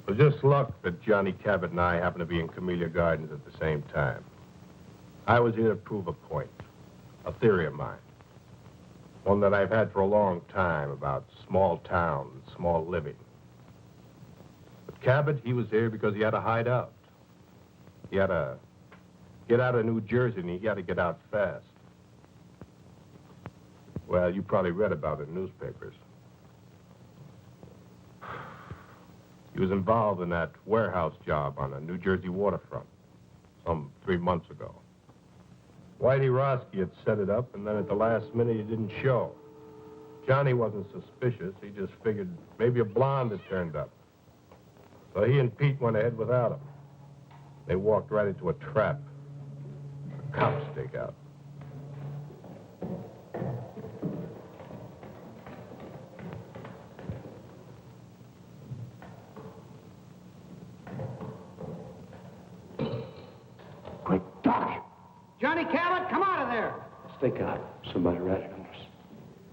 It was just luck that Johnny Cabot and I happened to be in Camellia Gardens at the same time. I was here to prove a point, a theory of mine. One that I've had for a long time about small towns and small living. But Cabot, he was here because he had to hide out. He had to get out of New Jersey, and he had to get out fast. Well, you probably read about it in newspapers. He was involved in that warehouse job on the New Jersey waterfront some 3 months ago. Whitey Roski had set it up, and then at the last minute, he didn't show. Johnny wasn't suspicious. He just figured maybe a blonde had turned up. So he and Pete went ahead without him. They walked right into a trap. A cop stakeout. Great Doc! Johnny Cabot, come out of there! Stake out. Somebody ratted on us.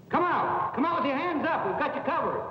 Come out! Come out with your hands up. We've got you covered.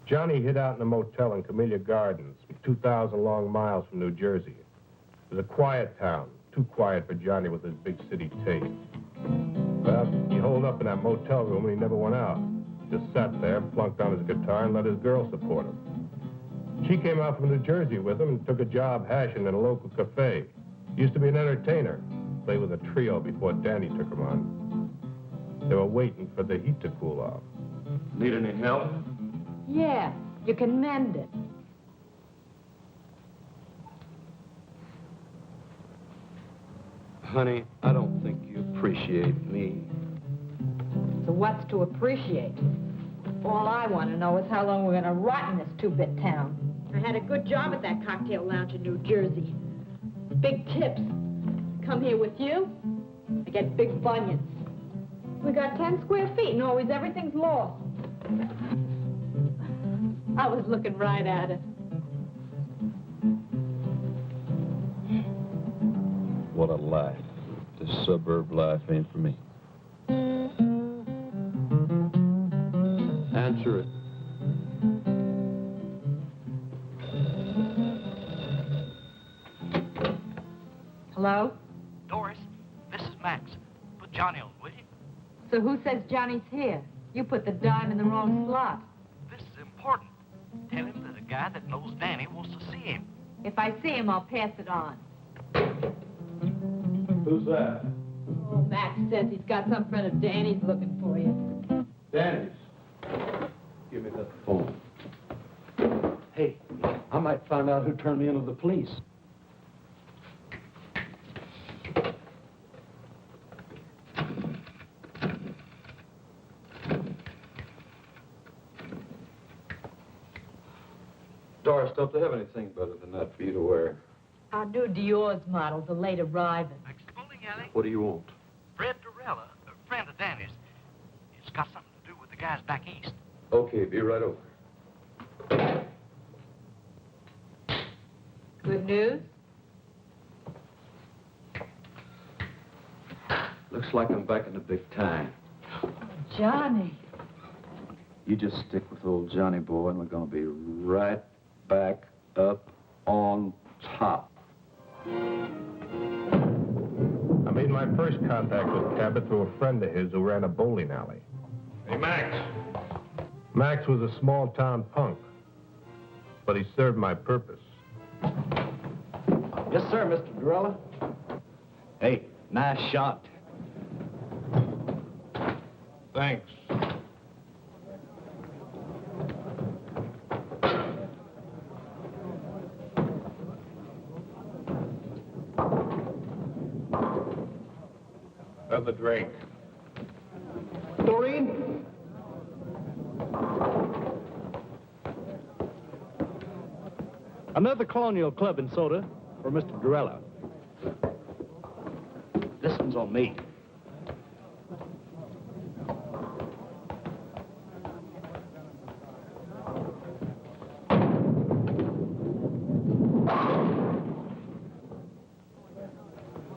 Johnny hid out in a motel in Camellia Gardens, 2,000 long miles from New Jersey. It was a quiet town, too quiet for Johnny with his big city taste. Well, he holed up in that motel room and he never went out. Just sat there, plunked on his guitar, and let his girl support him. She came out from New Jersey with him and took a job hashing in a local cafe. Used to be an entertainer. Played with a trio before Danny took him on. They were waiting for the heat to cool off. Need any help? Yeah, you can mend it. Honey, I don't think you appreciate me. So what's to appreciate? All I want to know is how long we're going to rot in this two-bit town. I had a good job at that cocktail lounge in New Jersey. Big tips. Come here with you, I get big bunions. We got 10 square feet and always everything's lost. I was looking right at it. What a life. This suburb life ain't for me. Answer it. Hello? Doris, this is Max. Put Johnny on, will you? So who says Johnny's here? You put the dime in the wrong slot. This is important. Tell him that a guy that knows Danny wants to see him. If I see him, I'll pass it on. Who's that? Oh, Max says he's got some friend of Danny's looking for you. Danny's. Give me that phone. Hey, I might find out who turned me into the police. Doris, don't they have anything better than that for you to wear? Our new Dior's models are late arriving. Next bowling alley, What do you want? Fred Durella, a friend of Danny's. It's got something to do with the guys back east. Okay, be right over. Good news? Looks like I'm back in the big time. Johnny. You just stick with old Johnny boy, and we're gonna be right back up on top. I made my first contact with Cabot through a friend of his who ran a bowling alley. Hey, Max. Max was a small-town punk, but he served my purpose. Yes, sir, Mr. Durella. Hey, nice shot. Thanks. Another drink. Doreen? Another Colonial Club and soda for Mr. Durella. This one's on me.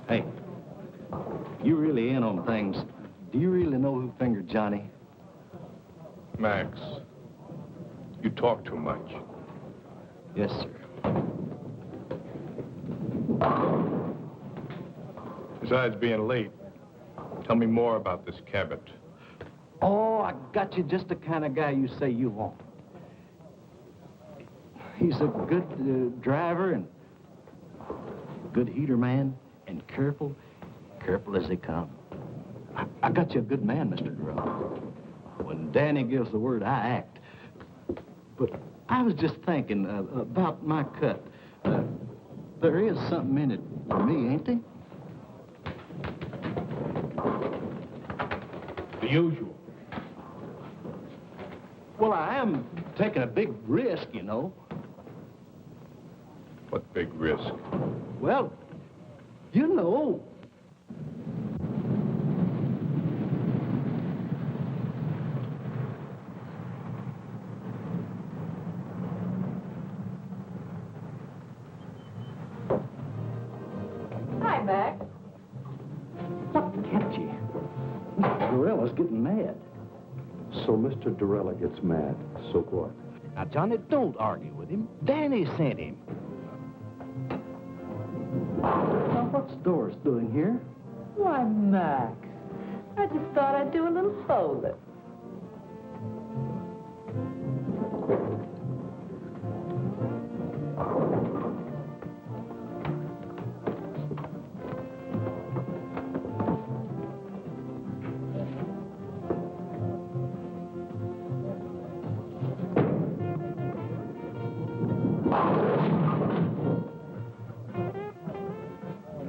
Hey, you really in on things. Do you really know who fingered Johnny? Max, you talk too much. Yes, sir. Besides being late, tell me more about this Cabot. Oh, I got you just the kind of guy you say you want. He's a good driver and good heater man and careful as they come. I got you a good man, Mr. Durella. When Danny gives the word, I act. But I was just thinking about my cut. There is something in it for me, ain't there? The usual. Well, I am taking a big risk, you know. What big risk? Well, you know. Hi, Max. What kept you? Mr. Durella's getting mad. So Mr. Durella gets mad. So what? Now, Johnny, don't argue with him. Danny sent him. Now, what's Doris doing here? Why, Max. I just thought I'd do a little bowling.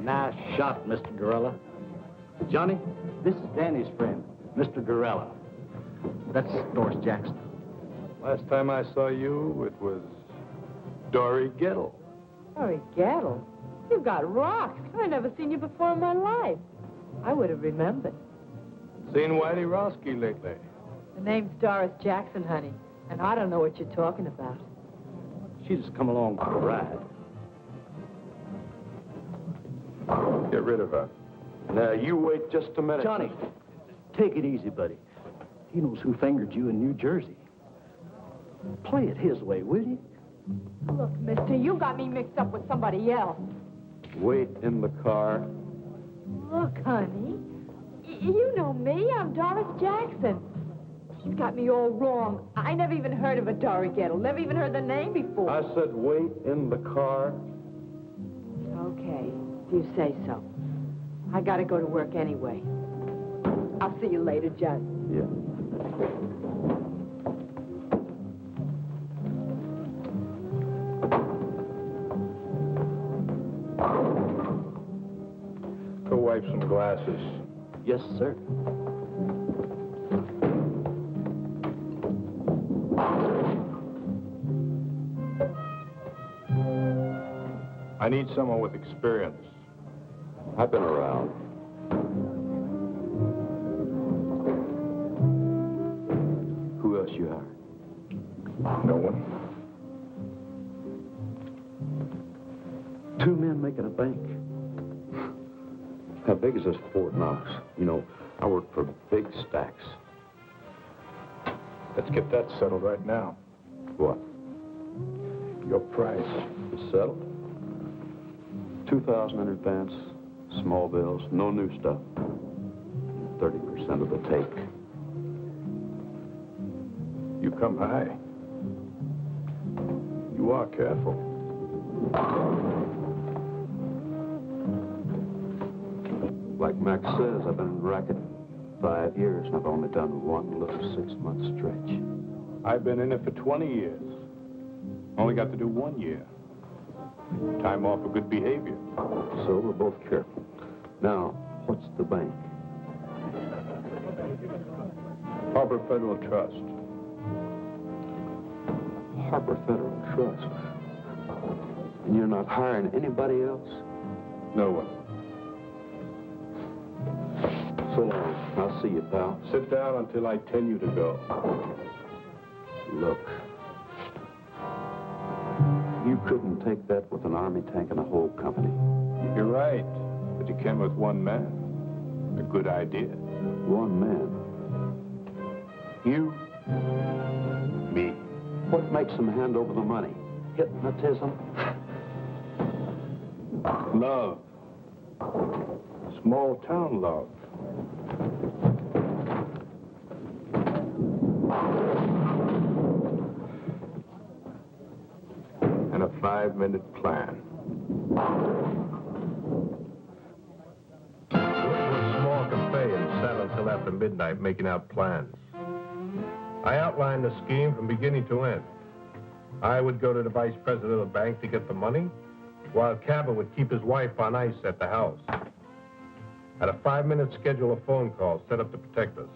Nice shot, Mr. Durella. Johnny, this is Danny's friend, Mr. Durella. That's Doris Jackson. Last time I saw you, it was Dory Gettle. Harry Gattle, you've got rocks. I never seen you before in my life. I would have remembered. Seen Whitey Rosky lately? The name's Doris Jackson, honey, and I don't know what you're talking about. She just come along for a ride. Get rid of her. Now, you wait just a minute. Johnny, take it easy, buddy. He knows who fingered you in New Jersey. Play it his way, will you? Look, mister, you got me mixed up with somebody else. Wait in the car. Look, honey, you know me. I'm Doris Jackson. He's got me all wrong. I never even heard of a Dory Gettle. Never even heard the name before. I said wait in the car. Okay, if you say so. I gotta go to work anyway. I'll see you later, Judd. Yeah. Go wipe some glasses. Yes, sir. I need someone with experience. I've been around. Who else you hired? No one. Two men making a bank. How big is this Fort Knox? You know, I work for big stacks. Let's get that settled right now. What? Your price. It's settled? 2,000 in advance, small bills, no new stuff. 30% of the take. You come high. You are careful. Like Max says, I've been in racket 5 years, and I've only done one little 6-month stretch. I've been in it for 20 years. Only got to do 1 year. Time off for good behavior. So we're both careful. Now, what's the bank? Harbor Federal Trust. Harbor Federal Trust. And you're not hiring anybody else? No one. So long. I'll see you, pal. Sit down until I tell you to go. Look. You couldn't take that with an army tank and a whole company. You're right, but you can with one man. A good idea. One man. You, me. What makes them hand over the money? Hypnotism? Love. Small town love. And a 5-minute plan. We went to a small cafe and sat until after midnight making out plans. I outlined the scheme from beginning to end. I would go to the vice president of the bank to get the money, while Cabot would keep his wife on ice at the house. Had a 5-minute schedule of phone calls set up to protect us.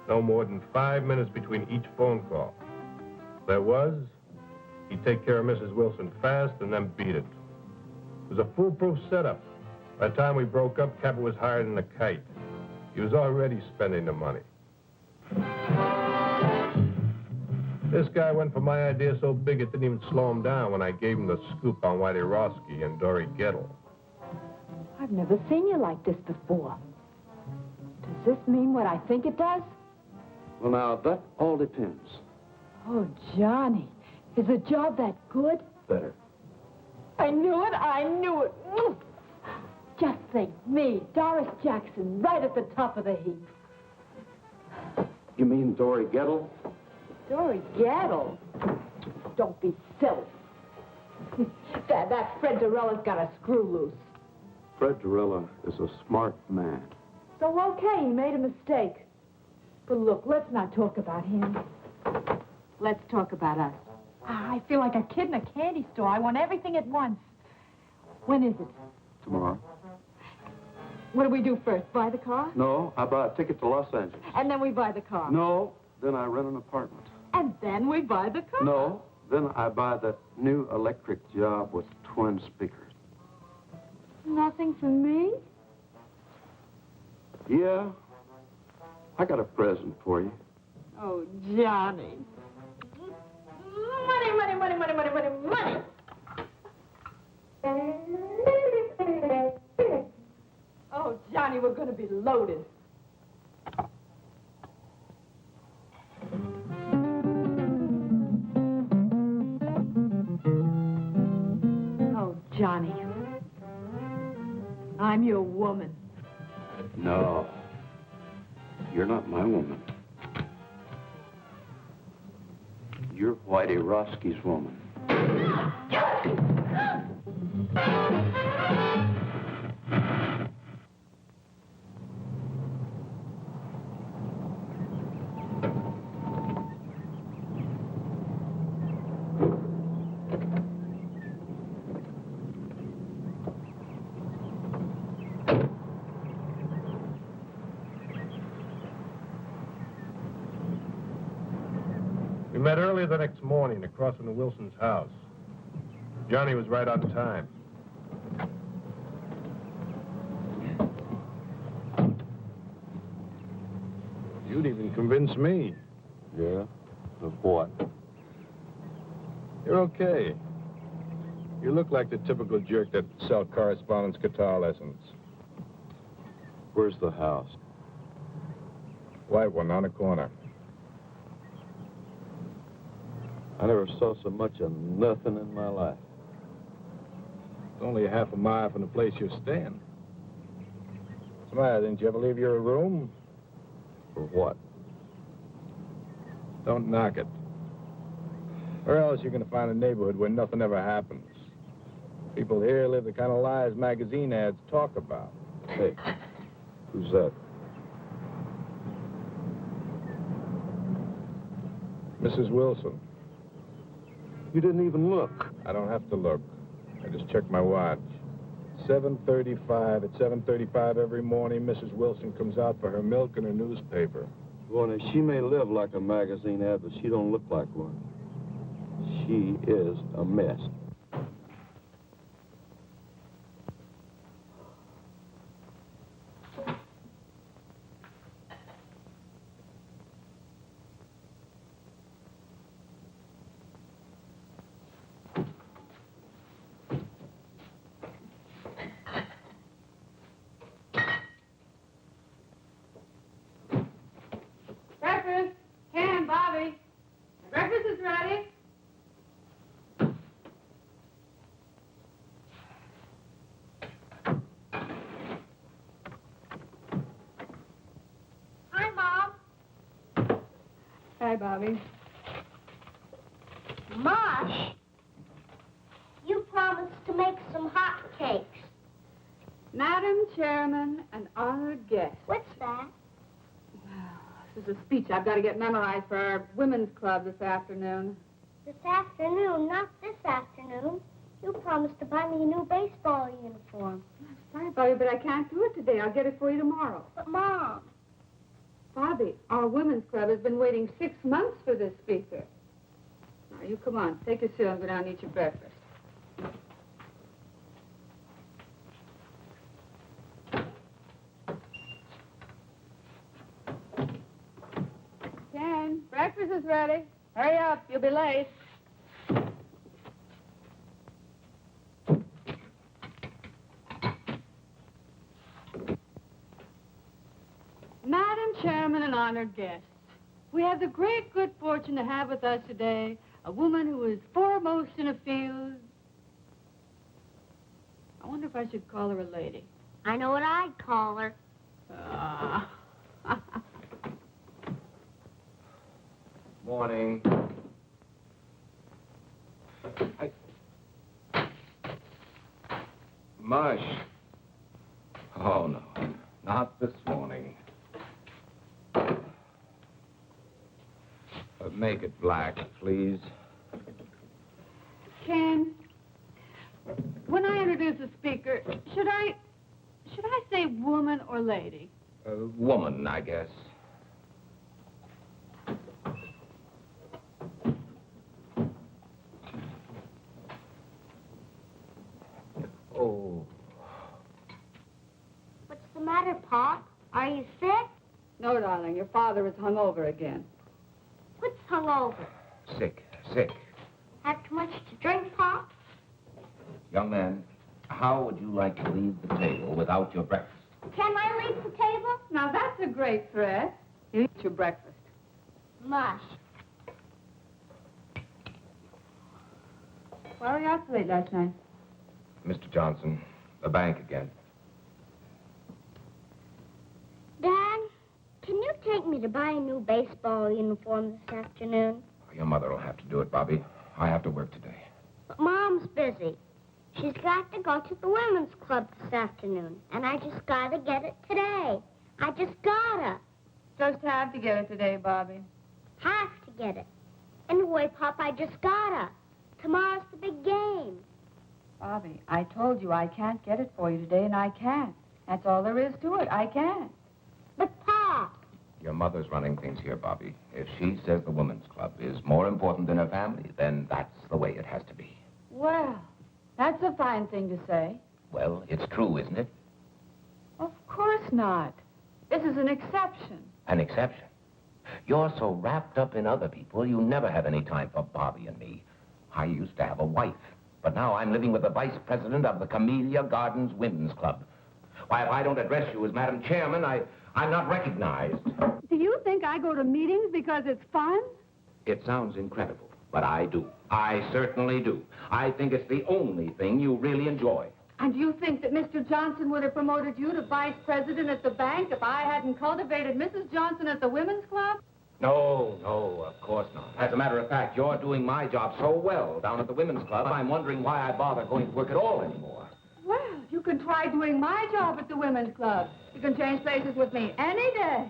No more than 5 minutes between each phone call. There was, he'd take care of Mrs. Wilson fast and then beat it. It was a foolproof setup. By the time we broke up, Cabot was hired in a kite. He was already spending the money. This guy went for my idea so big it didn't even slow him down when I gave him the scoop on Whitey Roski and Dory Gettle. I've never seen you like this before. Does this mean what I think it does? Well, now, that all depends. Oh, Johnny, is the job that good? Better. I knew it, I knew it. Just think, me, Doris Jackson, right at the top of the heap. You mean Dory Gettle? Dory Gettle? Don't be silly. that Fred Dorella's got a screw loose. Fred Dorella is a smart man. So, okay, he made a mistake. But look, let's not talk about him. Let's talk about us. I feel like a kid in a candy store. I want everything at once. When is it? Tomorrow. What do we do first? Buy the car? No, I buy a ticket to Los Angeles. And then we buy the car? No, then I rent an apartment. And then we buy the car? No, then I buy that new electric job with twin speakers. Nothing for me? Yeah, I got a present for you. Oh, Johnny. Money, money, money, money, money, money, money. Oh, Johnny, we're going to be loaded. Oh, Johnny. I'm your woman. No. You're not my woman. You're Whitey Roski's woman. We met early the next morning across from the Wilson's house. Johnny was right on time. You'd even convince me. Yeah? Of what? You're okay. You look like the typical jerk that sell correspondence guitar lessons. Where's the house? White one on the corner. I never saw so much of nothing in my life. It's only a half a mile from the place you're staying. What's the matter? Didn't you ever leave your room? For what? Don't knock it. Or else you're going to find a neighborhood where nothing ever happens. People here live the kind of lives magazine ads talk about. Hey, who's that? Mrs. Wilson. You didn't even look. I don't have to look. I just checked my watch. 7:35. At 7:35 every morning, Mrs. Wilson comes out for her milk and her newspaper. Well, now, she may live like a magazine ad, but she don't look like one. She is a mess. Breakfast. Ken, Bobby. Breakfast is ready. Hi, Mom. Hi, Bobby. Mosh, you promised to make some hot cakes. Madam Chairman and honored guests. What's that? This is a speech I've got to get memorized for our women's club this afternoon. This afternoon, not this afternoon. You promised to buy me a new baseball uniform. Sorry, Bobby, but I can't do it today. I'll get it for you tomorrow. But, Mom, Bobby, our women's club has been waiting 6 months for this speaker. Now, you come on. Take your seat and go down and eat your breakfast. Ken, breakfast is ready. Hurry up. You'll be late. Madam Chairman and honored guests, we have the great good fortune to have with us today a woman who is foremost in a field. I wonder if I should call her a lady. I know what I'd call her. Morning. Mush. Oh, no. Not this morning. Make it black, please. Ken, when I introduce a speaker, should I say woman or lady? Woman, I guess. Oh. What's the matter, Pop? Are you sick? No, darling, your father is hungover again. What's hungover? Sick. Have too much to drink, Pop? Young man, how would you like to leave the table without your breakfast? Can I leave the table? Now, that's a great threat. You eat your breakfast. Mush. Why were you out so late last night? Mr. Johnson, the bank again. take me to buy a new baseball uniform this afternoon? Your mother will have to do it, Bobby. I have to work today. But Mom's busy. She's got to go to the women's club this afternoon, and I just gotta get it today. I just gotta. Just have to get it today, Bobby. Have to get it. Anyway, Pop, I just gotta. Tomorrow's the big game. Bobby, I told you I can't get it for you today, and I can't. That's all there is to it. I can't. But, Pop, Your mother's running things here, Bobby. If she says the women's club is more important than her family, then that's the way it has to be. Well, that's a fine thing to say. Well, it's true, isn't it? Of course not. This is an exception. An exception. You're so wrapped up in other people, you never have any time for Bobby and me. I used to have a wife, but now I'm living with the vice president of the Camellia Gardens Women's Club. Why, if I don't address you as Madam Chairman, I'm not recognized. Do you think I go to meetings because it's fun? It sounds incredible, but I do. I certainly do. I think it's the only thing you really enjoy. And you think that Mr. Johnson would have promoted you to vice president at the bank if I hadn't cultivated Mrs. Johnson at the women's club? No, of course not. As a matter of fact, you're doing my job so well down at the women's club, I'm wondering why I bother going to work at all anymore. Well, you can try doing my job at the women's club. You can change places with me any day.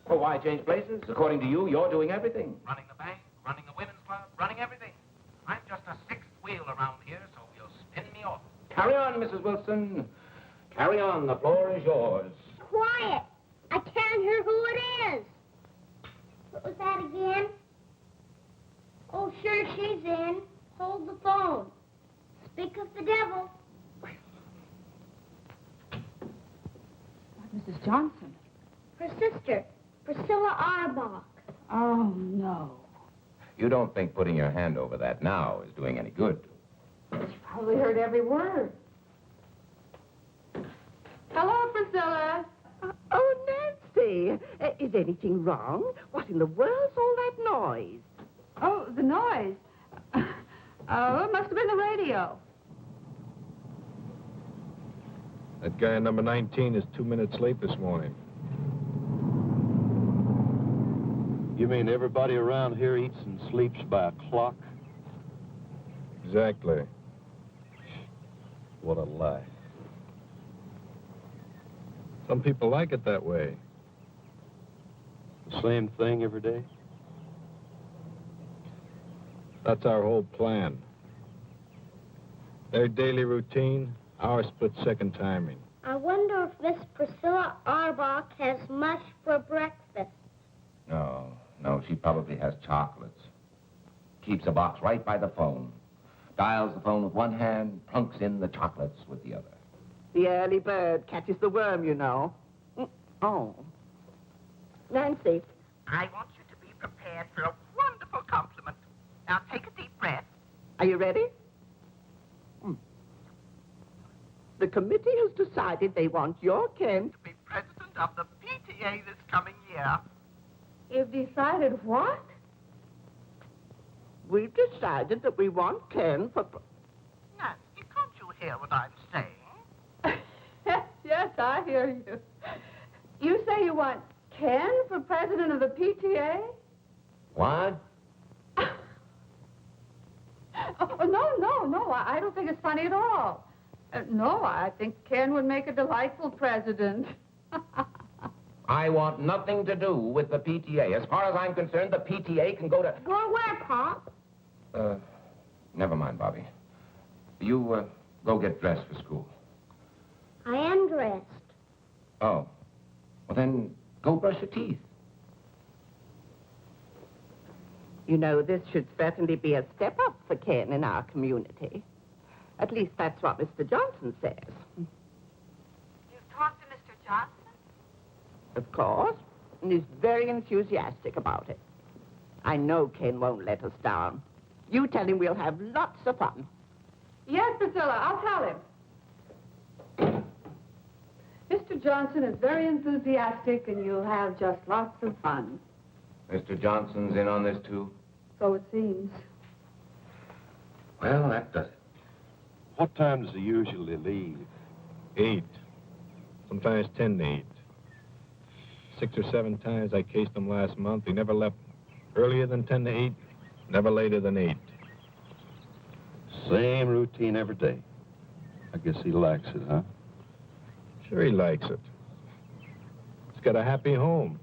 Well, why change places? According to you, you're doing everything. Running the bank, running the women's club, running everything. I'm just a sixth wheel around here, so you'll spin me off. Carry on, Mrs. Wilson. Carry on. The floor is yours. quiet. I can't hear who it is. What was that again? Oh, sure, she's in. Hold the phone. Speak of the devil. Mrs. Johnson. Her sister, Priscilla Arbach. Oh, no. You don't think putting your hand over that now is doing any good? She probably heard every word. Hello, Priscilla. Oh, Nancy, is anything wrong? What in the world's all that noise? Oh, the noise. Oh, it must have been the radio. That guy in number 19 is 2 minutes late this morning. You mean everybody around here eats and sleeps by a clock? Exactly. What a life. Some people like it that way. The same thing every day? That's our whole plan. Their daily routine, our split-second timing. I wonder if Miss Priscilla Arbach has mush for breakfast. No, she probably has chocolates. Keeps a box right by the phone. Dials the phone with one hand, plunks in the chocolates with the other. The early bird catches the worm, you know. Oh. Nancy. I want you to be prepared for a wonderful compliment. Now take a deep breath. Are you ready? The committee has decided they want your Ken To be president of the PTA this coming year. You've decided what? We've decided that we want Ken for... Nancy, can't you hear what I'm saying? Yes, I hear you. You say you want Ken for president of the PTA? What? Oh, no. I don't think it's funny at all. No, I think Ken would make a delightful president. I want nothing to do with the PTA. As far as I'm concerned, the PTA can go to... Go where, Pop? Never mind, Bobby. You, go get dressed for school. I am dressed. Oh. Well, then, go brush your teeth. You know, this should certainly be a step up for Ken in our community. At least that's what Mr. Johnson says. You've talked to Mr. Johnson? Of course, and he's very enthusiastic about it. I know Ken won't let us down. You tell him we'll have lots of fun. Yes, Priscilla, I'll tell him. Mr. Johnson is very enthusiastic, and you'll have just lots of fun. Mr. Johnson's in on this, too? So it seems. Well, that does it. What time does he usually leave? 8. Sometimes 10 to 8. 6 or 7 times I cased him last month. He never left earlier than 10 to 8, never later than 8. Same routine every day. I guess he likes it, huh? Sure he likes it. He's got a happy home,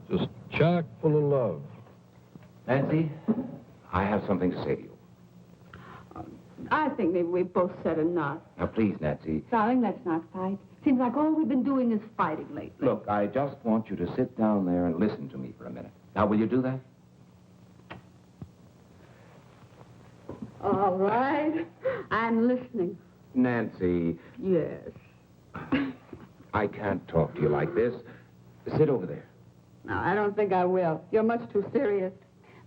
just chock full of love. Nancy, I have something to say to you. I think maybe we both said enough. Now, please, Nancy. Darling, let's not fight. Seems like all we've been doing is fighting lately. Look, I just want you to sit down there and listen to me for a minute. Now, will you do that? All right. I'm listening. Nancy. Yes. I can't talk to you like this. Sit over there. No, I don't think I will. You're much too serious.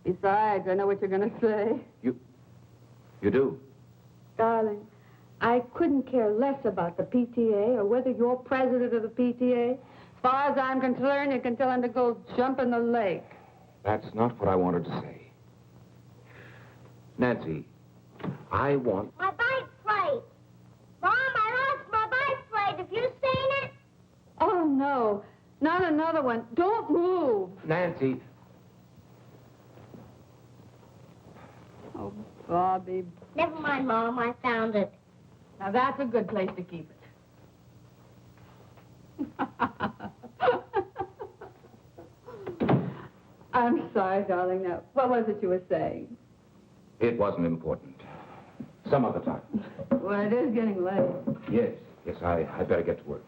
Besides, I know what you're going to say. You do? Darling, I couldn't care less about the PTA or whether you're president of the PTA. As far as I'm concerned, you can tell him to go jump in the lake. That's not what I wanted to say. Nancy, I want... My bike plate. Mom, I lost my bike plate. Have you seen it? Oh, no. Not another one. Don't move. Nancy. Oh, Bobby. Never mind, Mom. I found it. Now, that's a good place to keep it. I'm sorry, darling. Now, what was it you were saying? It wasn't important. Some other time. Well, it is getting late. Yes, I better get to work.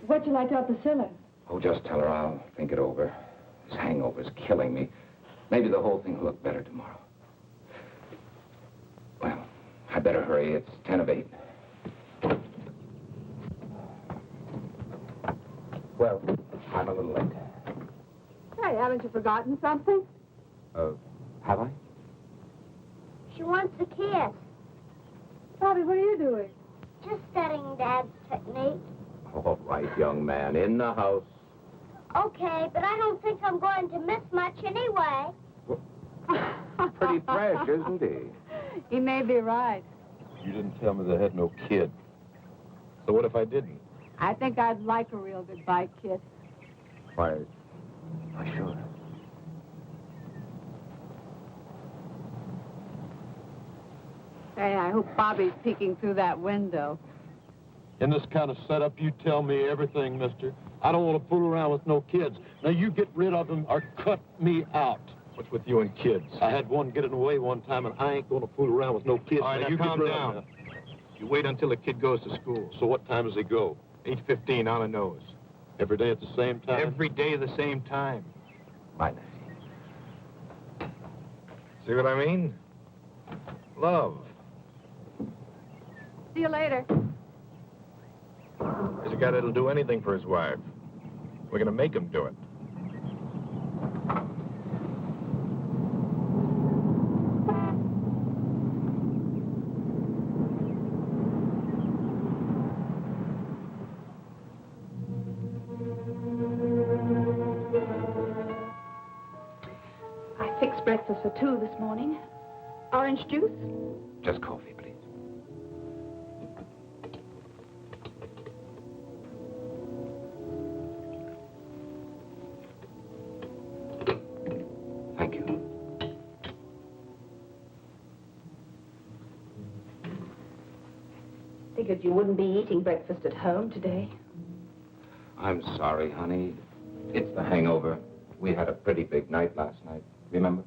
What'd you like to help Priscilla? Oh, just tell her I'll think it over. This hangover's killing me. Maybe the whole thing will look better tomorrow. Well, I better hurry. It's 10 of 8. Well, I'm a little late. Hey, haven't you forgotten something? Have I? She wants a kiss. Bobby, what are you doing? Just studying Dad's technique. All right, young man, in the house. Okay, but I don't think I'm going to miss much anyway. Pretty fresh, isn't he? He may be right. You didn't tell me they had no kid. So what if I didn't? I think I'd like a real goodbye kiss. Why, sure. Hey, I hope Bobby's peeking through that window. In this kind of setup, you tell me everything, mister. I don't want to fool around with no kids. Now, you get rid of them or cut me out. What's with you and kids? I had one getting away one time, and I ain't going to fool around with no kids. All right, now you calm get rid down. of them. You wait until the kid goes to school. So what time does he go? 8:15 on the nose. Every day at the same time? Every day at the same time. Bye, Nancy. See what I mean? Love. See you later. There's a guy that'll do anything for his wife. We're gonna make him do it. I fixed breakfast for 2 this morning. Orange juice? Just coffee, please. Thank you. Figured you wouldn't be eating breakfast at home today. I'm sorry, honey. It's the hangover. We had a pretty big night last night. Remember?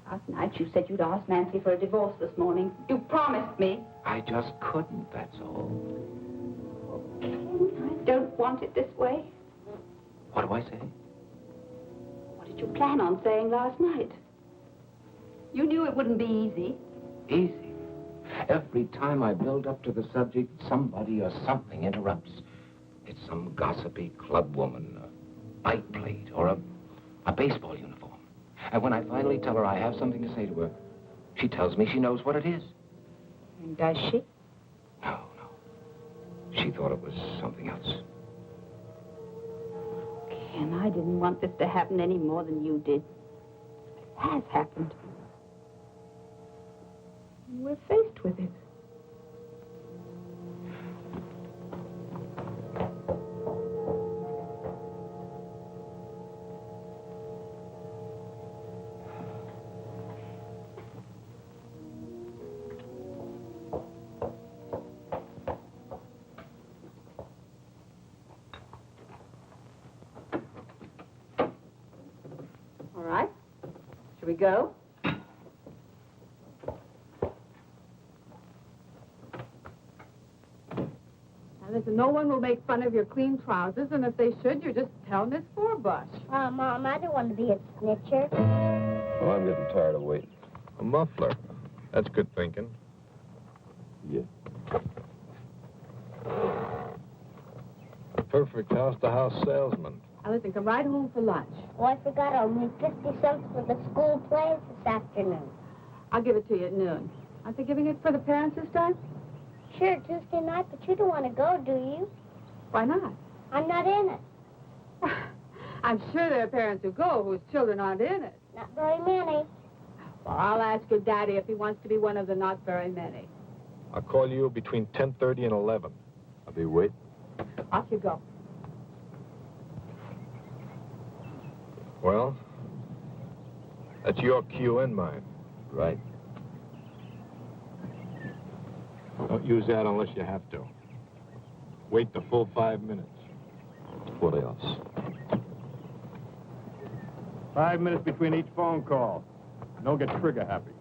Last night you said you'd ask Nancy for a divorce this morning. You promised me. I just couldn't, that's all. I don't want it this way. What do I say? What did you plan on saying last night? You knew it wouldn't be easy. Easy. Every time I build up to the subject, somebody or something interrupts. It's some gossipy club woman, a bike plate, or a baseball uniform. And when I finally tell her I have something to say to her, she tells me she knows what it is. And does she? No. She thought it was something else. Ken, I didn't want this to happen any more than you did. It has happened. We're faced with it. go? Now, listen, no one will make fun of your clean trousers, and if they should, you just tell Miss Forbush. Mom, I don't want to be a snitcher. Well, I'm getting tired of waiting. A muffler. That's good thinking. Yeah. A perfect house-to-house salesman. Now, listen, come right home for lunch. Oh, I forgot I'll need 50 cents for the school plays this afternoon. I'll give it to you at noon. Aren't they giving it for the parents this time? Sure, Tuesday night, but you don't want to go, do you? Why not? I'm not in it. I'm sure there are parents who go whose children aren't in it. Not very many. Well, I'll ask your daddy if he wants to be one of the not very many. I'll call you between 10:30 and 11. I'll be waiting. Off you go. Well, that's your cue and mine. Right. Don't use that unless you have to. Wait the full 5 minutes. What else? 5 minutes between each phone call. Don't get trigger happy.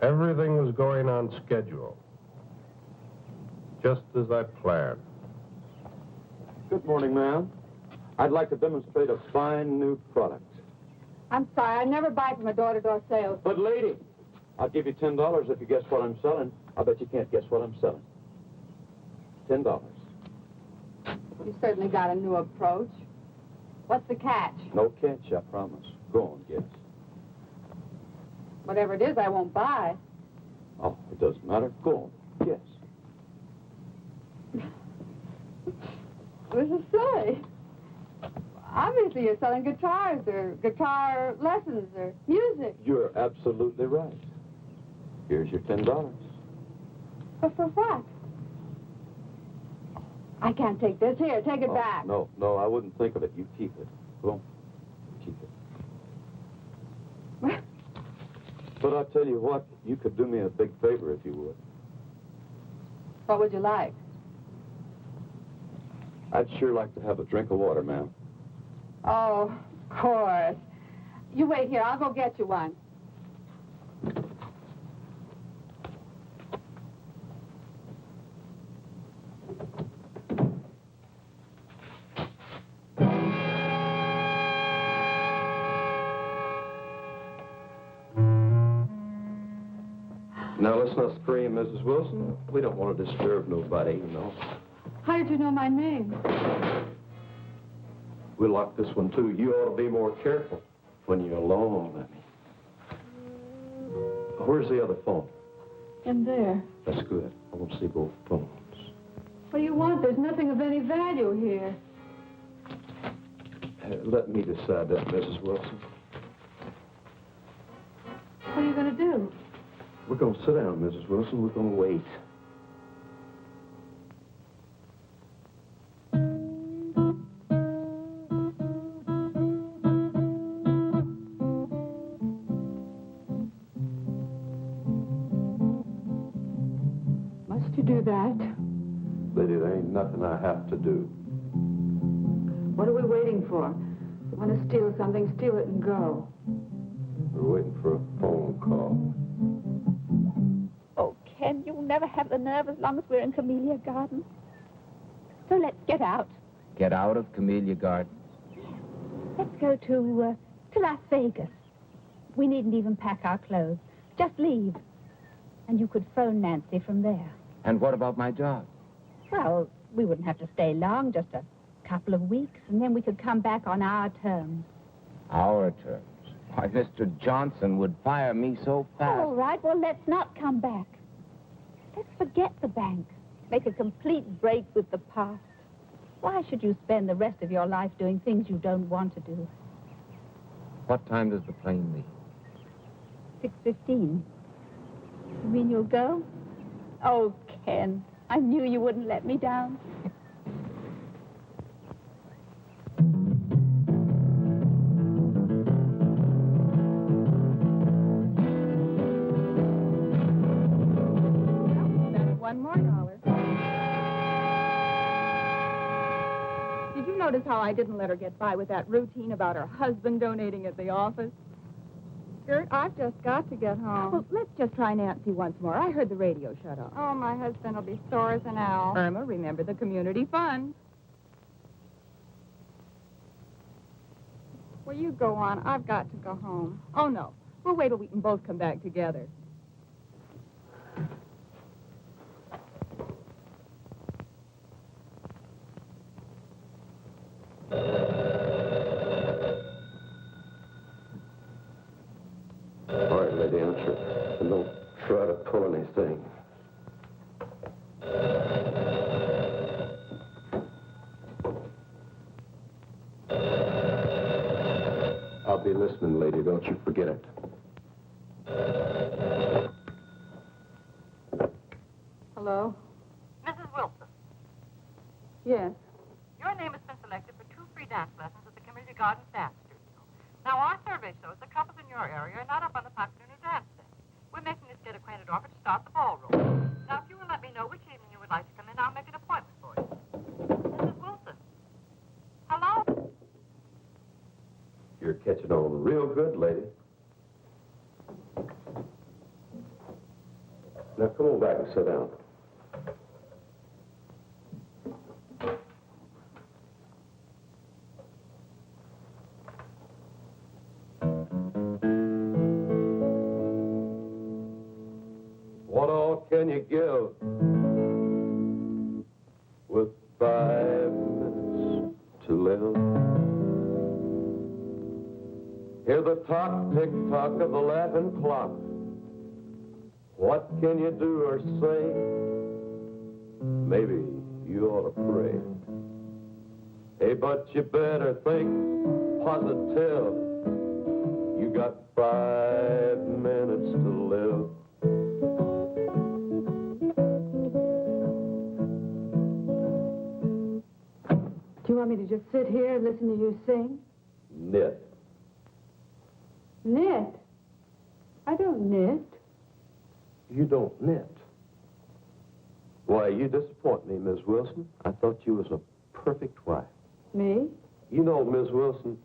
Everything was going on schedule. Just as I planned. Good morning, ma'am. I'd like to demonstrate a fine new product. I'm sorry, I never buy from a door-to-door sales. But, lady, I'll give you $10 if you guess what I'm selling. I bet you can't guess what I'm selling. $10. You certainly got a new approach. What's the catch? No catch, I promise. Go on, guess. Whatever it is, I won't buy. Oh, it doesn't matter. Go on, guess. This is silly. Obviously, you're selling guitars or guitar lessons or music. You're absolutely right. Here's your $10. But for what? I can't take this. Here, take it back. No, I wouldn't think of it. You keep it. Go on. Keep it. But I'll tell you what, you could do me a big favor if you would. What would you like? I'd sure like to have a drink of water, ma'am. Oh, of course. You wait here. I'll go get you one. Now, let's not scream, Mrs. Wilson. We don't want to disturb nobody, you know. How did you know my name? We locked this one, too. You ought to be more careful when you're alone, I mean. Where's the other phone? In there. That's good. I want to see both phones. What do you want? There's nothing of any value here. Let me decide that, Mrs. Wilson. What are you going to do? We're going to sit down, Mrs. Wilson. We're going to wait. Must you do that? Lady, there ain't nothing I have to do. What are we waiting for? You want to steal something, steal it and go. We're waiting for a phone call. Oh, Ken, you'll never have the nerve as long as we're in Camellia Gardens. So let's get out. Get out of Camellia Gardens? Let's go to Las Vegas. We needn't even pack our clothes. Just leave. And you could phone Nancy from there. And what about my job? Well, we wouldn't have to stay long, just a couple of weeks, and then we could come back on our terms. Our terms? Why, Mr. Johnson would fire me so fast. All right, well, let's not come back. Let's forget the bank. Make a complete break with the past. Why should you spend the rest of your life doing things you don't want to do? What time does the plane leave? 6:15. You mean you'll go? Oh, Ken, I knew you wouldn't let me down. $1 more. Did you know notice how I didn't let her get by with that routine about her husband donating at the office? Gert, I've just got to get home. Well, let's just try Nancy once more. I heard the radio shut off. Oh, my husband will be sore as an owl. Irma, remember the community fund. Well, you go on. I've got to go home. Oh, no. We'll wait till we can both come back together. All right, lady, answer. And don't try to pull anything. I'll be listening, lady. Don't you forget it. Hello? Mrs. Wilson, Yes. your name has been selected for 2 free dance lessons at the Community Gardens Dance Studio. Now, our survey shows the couples in your area are not up on the popular new dance thing. We're making this get acquainted offer to start the ballroom. Now, if you will let me know which evening you would like to come in, I'll make an appointment for you. Mrs. Wilson. Hello? You're catching on real good, lady. Now, come on back and sit down. What all can you give with 5 minutes to live? Hear the tock, tick-tock of the laughing clock. What can you do or say? Maybe you ought to pray. Hey, but you better think positive. You got 5 minutes to live. Do you want me to just sit here and listen to you sing? Knit. Knit? I don't knit. You don't knit. Why, you disappoint me, Miss Wilson. I thought you was a perfect wife. Me? You know, Miss Wilson,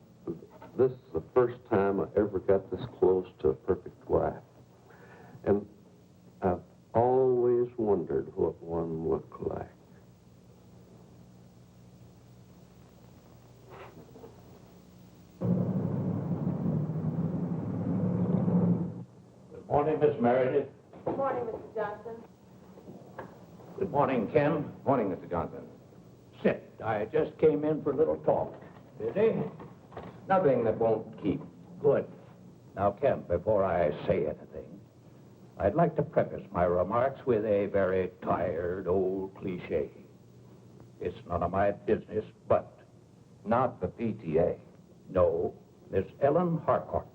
this is the first time I ever got this close to a perfect wife. And I've always wondered what one looked like. Good morning, Miss Meredith. Good morning, Mr. Johnson. Good morning, Ken. Morning, Mr. Johnson. Sit. I just came in for a little talk. Busy? Nothing that won't keep. Good. Now, Ken, before I say anything, I'd like to preface my remarks with a very tired old cliche. It's none of my business, but... Not the PTA. No, Miss Ellen Harcourt.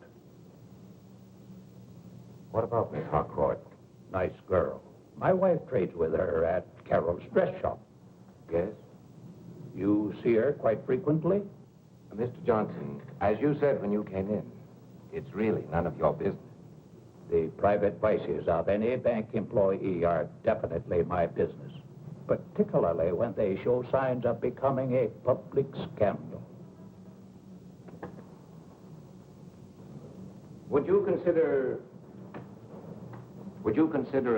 What about Miss Harcourt? Nice girl. My wife trades with her at Carol's dress shop. Yes? You see her quite frequently? Mr. Johnson, as you said when you came in, it's really none of your business. The private vices of any bank employee are definitely my business, particularly when they show signs of becoming a public scandal. Would you consider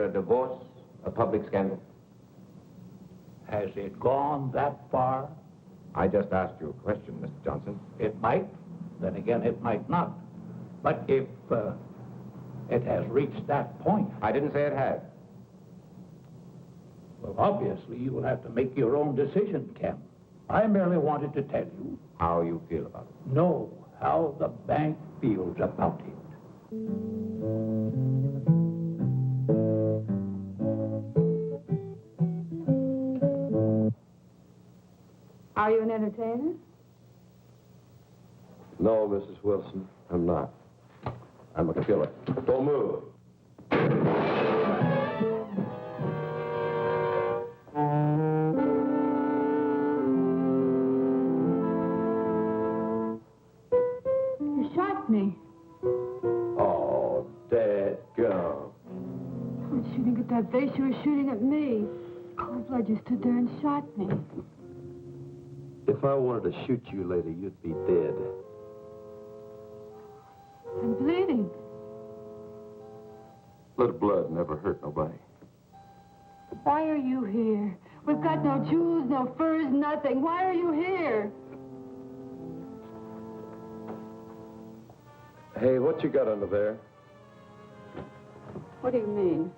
a divorce a public scandal? Has it gone that far? I just asked you a question, Mr. Johnson. It might. Then again, it might not. But if it has reached that point... I didn't say it had. Well, obviously, you will have to make your own decision, Ken. I merely wanted to tell you... How you feel about it. No, how the bank feels about it. Are you an entertainer? No, Mrs. Wilson, I'm not. I'm a killer. Don't move. You shot me. Oh, dadgum. I was shooting at that vase. You were shooting at me. Cold blood, you stood there and shot me. If I wanted to shoot you later, you'd be dead. I'm bleeding. Little blood never hurt nobody. Why are you here? We've got no jewels, no furs, nothing. Why are you here? Hey, what you got under there? What do you mean?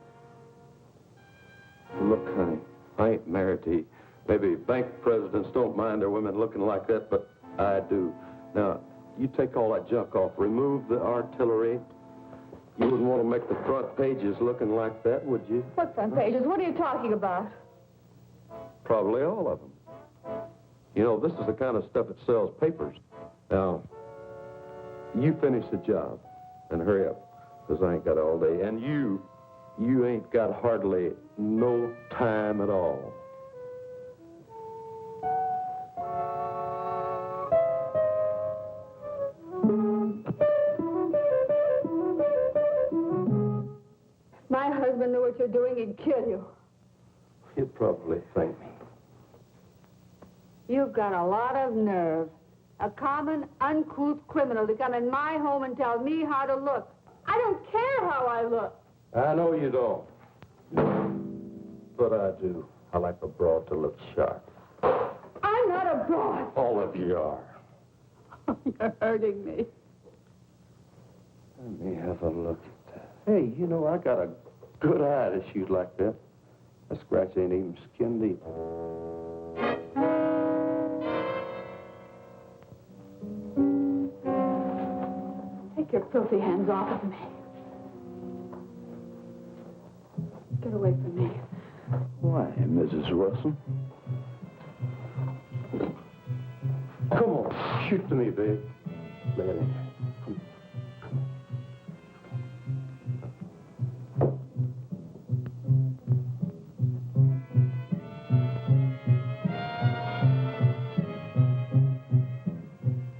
Look, honey, I ain't married to you. Maybe bank presidents don't mind their women looking like that, but I do. Now, you take all that junk off. Remove the artillery. You wouldn't want to make the front pages looking like that, would you? What front pages? What are you talking about? Probably all of them. You know, this is the kind of stuff that sells papers. Now, you finish the job and hurry up, because I ain't got all day. And you ain't got hardly no time at all. My husband knew what you're doing, he'd kill you. He'd probably thank me. You've got a lot of nerve. A common, uncouth criminal to come in my home and tell me how to look. I don't care how I look. I know you don't. But I do. I like a broad to look sharp. I'm not a broad. All of you are. You're hurting me. Let me have a look at that. Hey, you know, I got a good eye to shoot like that. That scratch ain't even skin deep. Take your filthy hands off of me. Get away from me. Why, Mrs. Wilson? Come on, shoot to me, babe. Lay it in. Come.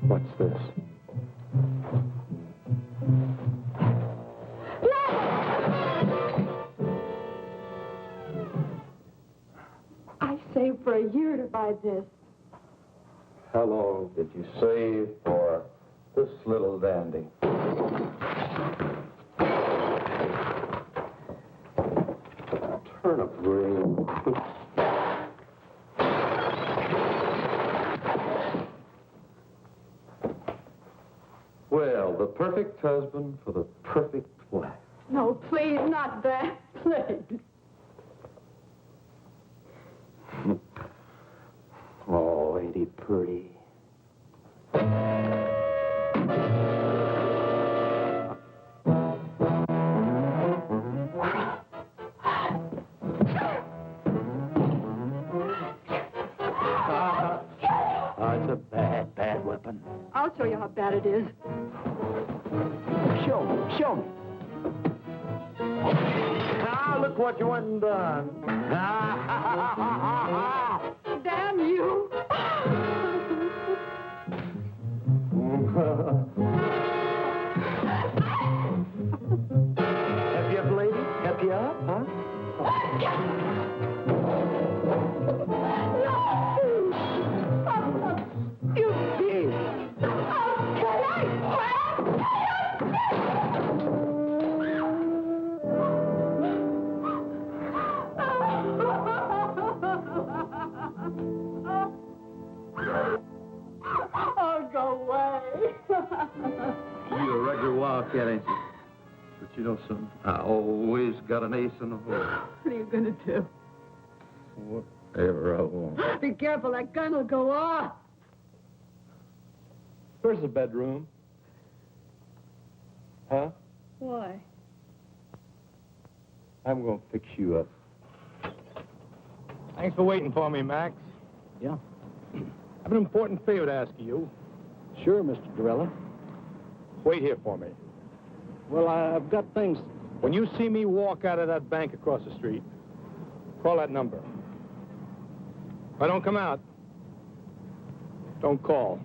What's this? I saved for a year to buy this. How long did you save for this little dandy? Turnip green. Well, the perfect husband for the perfect wife. No, please, not that. Please. Oh, ain't he pretty? It's a bad, bad weapon. I'll show you how bad it is. Show me, show me. Ah, look what you went and done. Damn you! Help you up, lady? Help you up, huh? You thief! Oh, go away. You a regular wildcat, ain't you? But you know something? I always got an ace in the hole. What are you going to do? Whatever I want. Be careful, that gun will go off. Where's the bedroom? Huh? Why? I'm going to fix you up. Thanks for waiting for me, Max. Yeah. I have an important favor to ask of you. Sure, Mr. Gorilla. Wait here for me. Well, I've got things. When you see me walk out of that bank across the street, call that number. If I don't come out, don't call.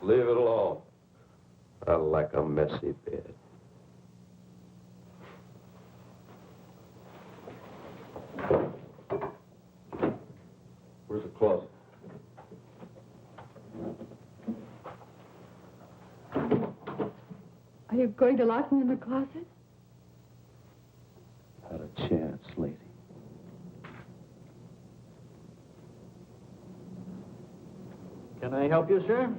Leave it alone. I like a messy bed. Where's the closet? Are you going to lock me in the closet? Not a chance, lady. Can I help you, sir?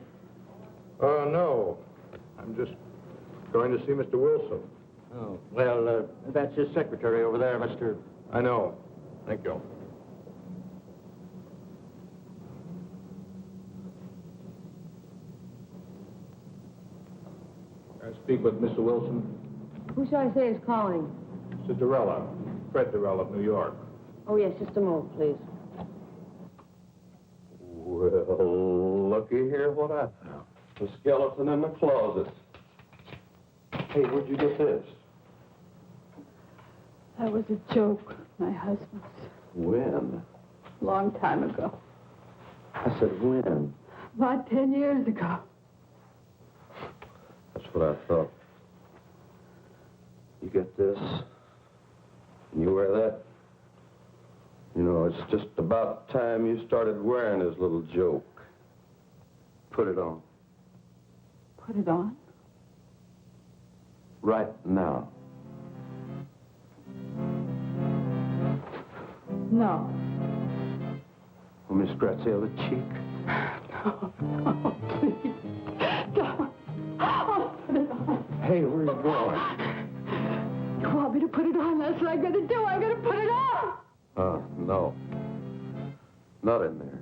No. I'm just going to see Mr. Wilson. Oh, well, that's his secretary over there, Mr. I know. Thank you. Can I speak with Mr. Wilson? Who shall I say is calling? Mr. Durella. Fred Durella of New York. Oh, yes, just a moment, please. Well, looky here what I found. The skeleton in the closet. Hey, where'd you get this? That was a joke, my husband's. When? Long time ago. I said when? About 10 years ago. That's what I thought. You get this, and you wear that. You know, it's just about time you started wearing his little joke. Put it on. Put it on? Right now. No. Let me scratch the other cheek. No, please. Don't. I'll put it on. Hey, where are you going? You want me to put it on? That's what I'm going to do. I'm going to put it on. No. Not in there.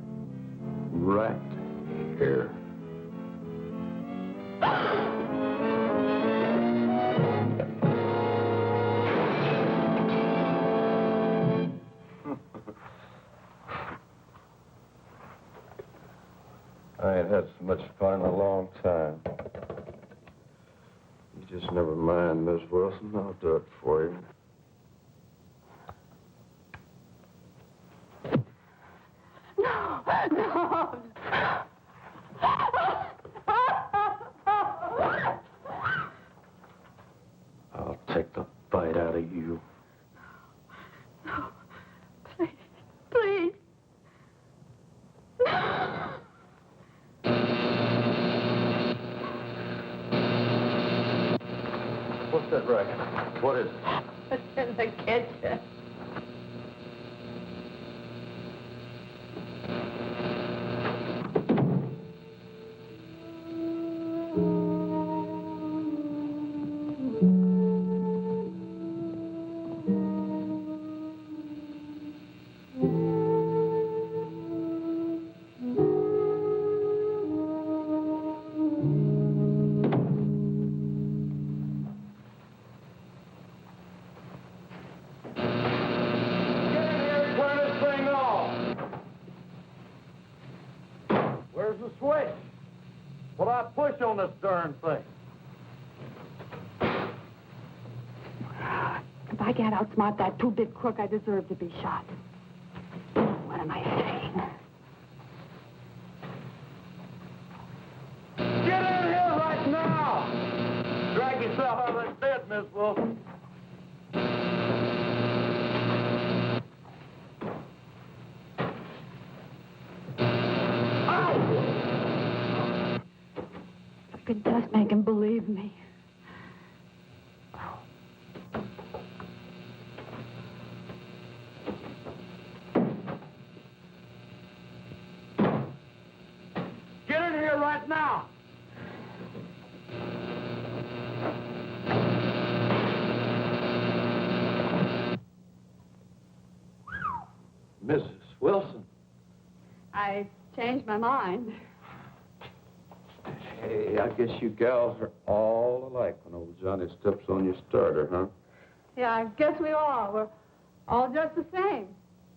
Right here. I ain't had so much fun in a long time. You just never mind, Miss Wilson. I'll do it for you. No. I'll take the bite out of you. No. Please. Please. No. What's that racket? What is it? It's in the kitchen. On this darn thing. If I can't outsmart that two-bit crook, I deserve to be shot. What am I saying? Get in here right now! Drag yourself out of that bed, Miss Wilson. If it does make him believe me. Get in here right now! Mrs. Wilson. I changed my mind. Hey, I guess you gals are all alike when old Johnny steps on your starter, huh? Yeah, I guess we all. We're all just the same.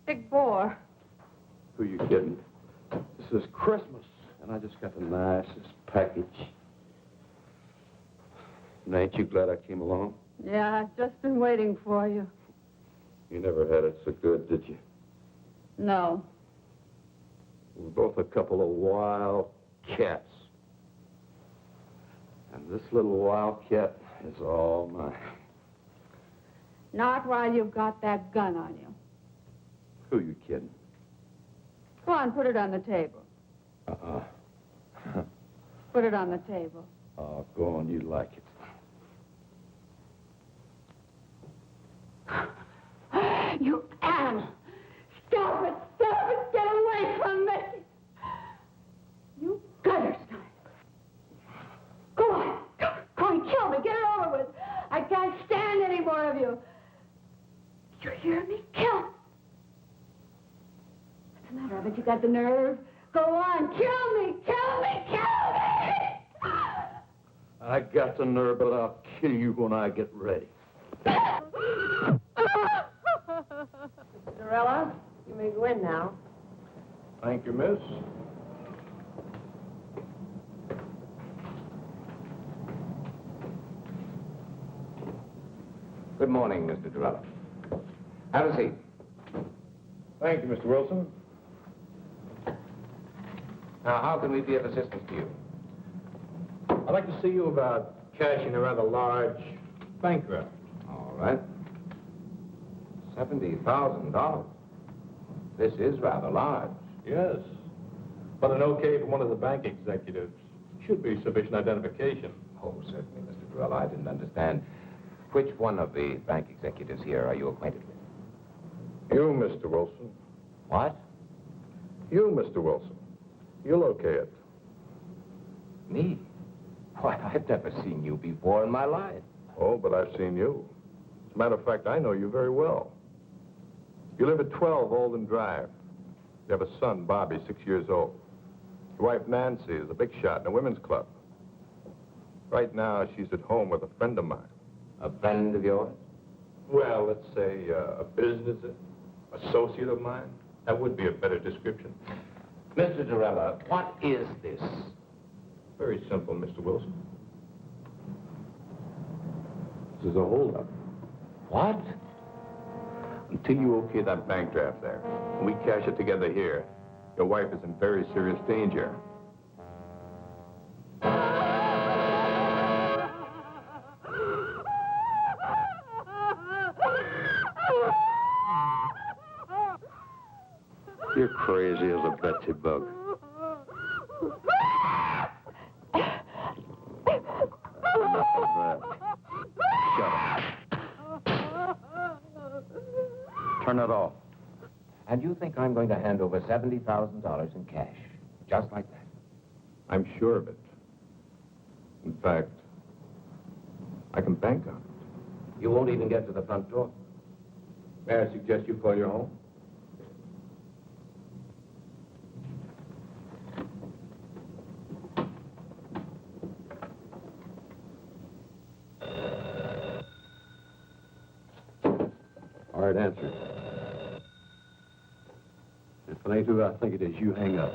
Big bore. Who you kidding? This is Christmas, and I just got the nicest package. And ain't you glad I came along? Yeah, I've just been waiting for you. You never had it so good, did you? No. We're both a couple of wild cats. And this little wildcat is all mine. Not while you've got that gun on you. Who you kidding? Go on, put it on the table. Put it on the table. Oh, go on, you like it. You animal! Stop it! Stop it! Get away from me! You gutter snipe! Go on! Go on, kill me! Get it over with! I can't stand any more of you! You hear me? Kill! What's the matter? I bet you got the nerve. Go on! Kill me! Kill me! Kill me! I got the nerve, but I'll kill you when I get ready. Cinderella, you may go in now. Thank you, miss. Good morning, Mr. Durella. Have a seat. Thank you, Mr. Wilson. Now, how can we be of assistance to you? I'd like to see you about cashing a rather large bank draft. All right. $70,000. This is rather large. Yes. But an okay from one of the bank executives should be sufficient identification. Oh, certainly, Mr. Durella. I didn't understand. Which one of the bank executives here are you acquainted with? You, Mr. Wilson. What? You, Mr. Wilson. You'll okay it. Me? Why, I've never seen you before in my life. Oh, but I've seen you. As a matter of fact, I know you very well. You live at 12 Olden Drive. You have a son, Bobby, 6 years old. Your wife, Nancy, is a big shot in a women's club. Right now, she's at home with a friend of mine. A friend of yours? Well, let's say a business associate of mine. That would be a better description. Mr. Durella, what is this? Very simple, Mr. Wilson. This is a holdup. What? Until you okay that bank draft there, and we cash it together here, your wife is in very serious danger. You're crazy as a Betsy bug. Enough of that. Shut up. Turn it off. And you think I'm going to hand over $70,000 in cash, just like that? I'm sure of it. In fact, I can bank on it. You won't even get to the front door. May I suggest you call your home? All right, answer. If it ain't who I think it is, you hang up.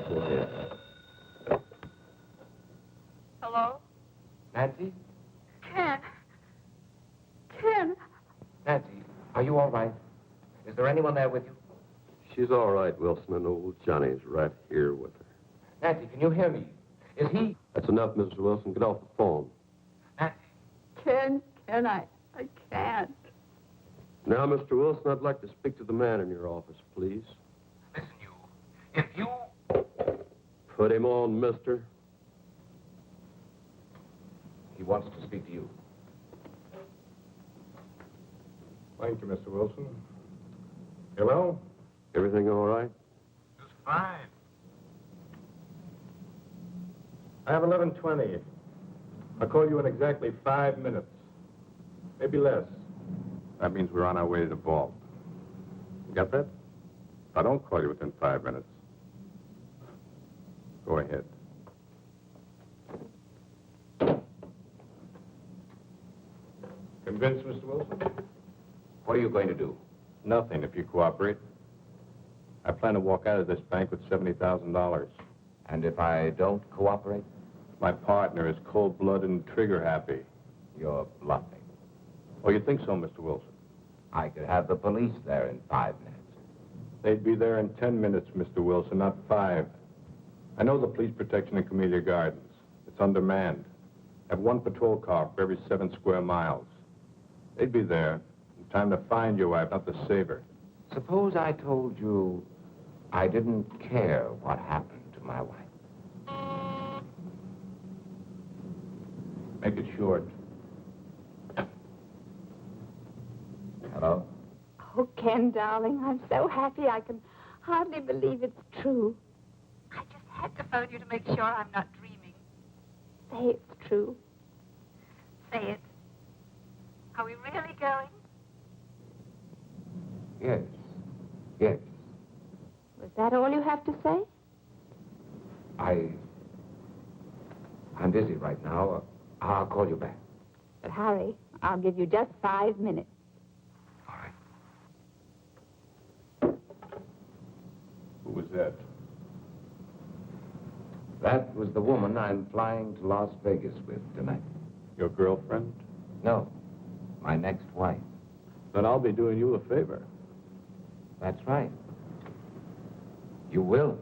Go ahead. Hello? Nancy? Ken. Ken. Nancy, are you all right? Is there anyone there with you? She's all right, Wilson, and old Johnny's right here with her. Nancy, can you hear me? Is he... That's enough, Mr. Wilson. Get off the phone. Nancy? Ken, I can't. Now, Mr. Wilson, I'd like to speak to the man in your office, please. Listen, you. If you... Put him on, mister. He wants to speak to you. Thank you, Mr. Wilson. Hello? Everything all right? Just fine. I have 11:20. I'll call you in exactly 5 minutes. Maybe less. That means we're on our way to the vault. You got that? I don't call you within 5 minutes. Go ahead. Convinced, Mr. Wilson? What are you going to do? Nothing, if you cooperate. I plan to walk out of this bank with $70,000. And if I don't cooperate? My partner is cold-blooded and trigger-happy. You're bluffing. Oh, you think so, Mr. Wilson? I could have the police there in 5 minutes. They'd be there in 10 minutes, Mr. Wilson, not 5. I know the police protection in Camellia Gardens. It's undermanned. Have one patrol car for every 7 square miles. They'd be there in time to find your wife, not to save her. Suppose I told you I didn't care what happened to my wife. Make it short. Hello? Oh, Ken, darling, I'm so happy I can hardly believe it's true. I just had to phone you to make sure I'm not dreaming. Say it's true. Say it. Are we really going? Yes. Yes. Was that all you have to say? I'm busy right now. I'll call you back. But hurry. I'll give you just 5 minutes. All right. Who was that? That was the woman I'm flying to Las Vegas with tonight. Your girlfriend? No, my next wife. Then I'll be doing you a favor. That's right. You will.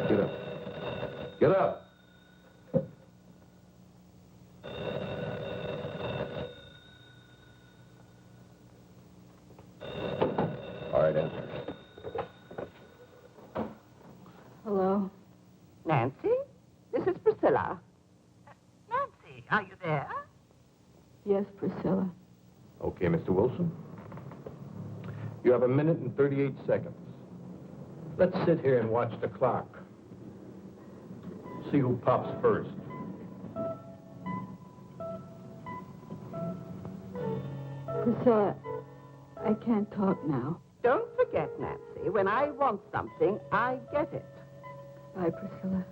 Get up. Get up. All right, answer. Hello? Nancy? This is Priscilla. Nancy, are you there? Yes, Priscilla. Okay, Mr. Wilson. You have 1 minute and 38 seconds. Let's sit here and watch the clock. See who pops first. Priscilla, I can't talk now. Don't forget, Nancy, when I want something, I get it. Bye, Priscilla.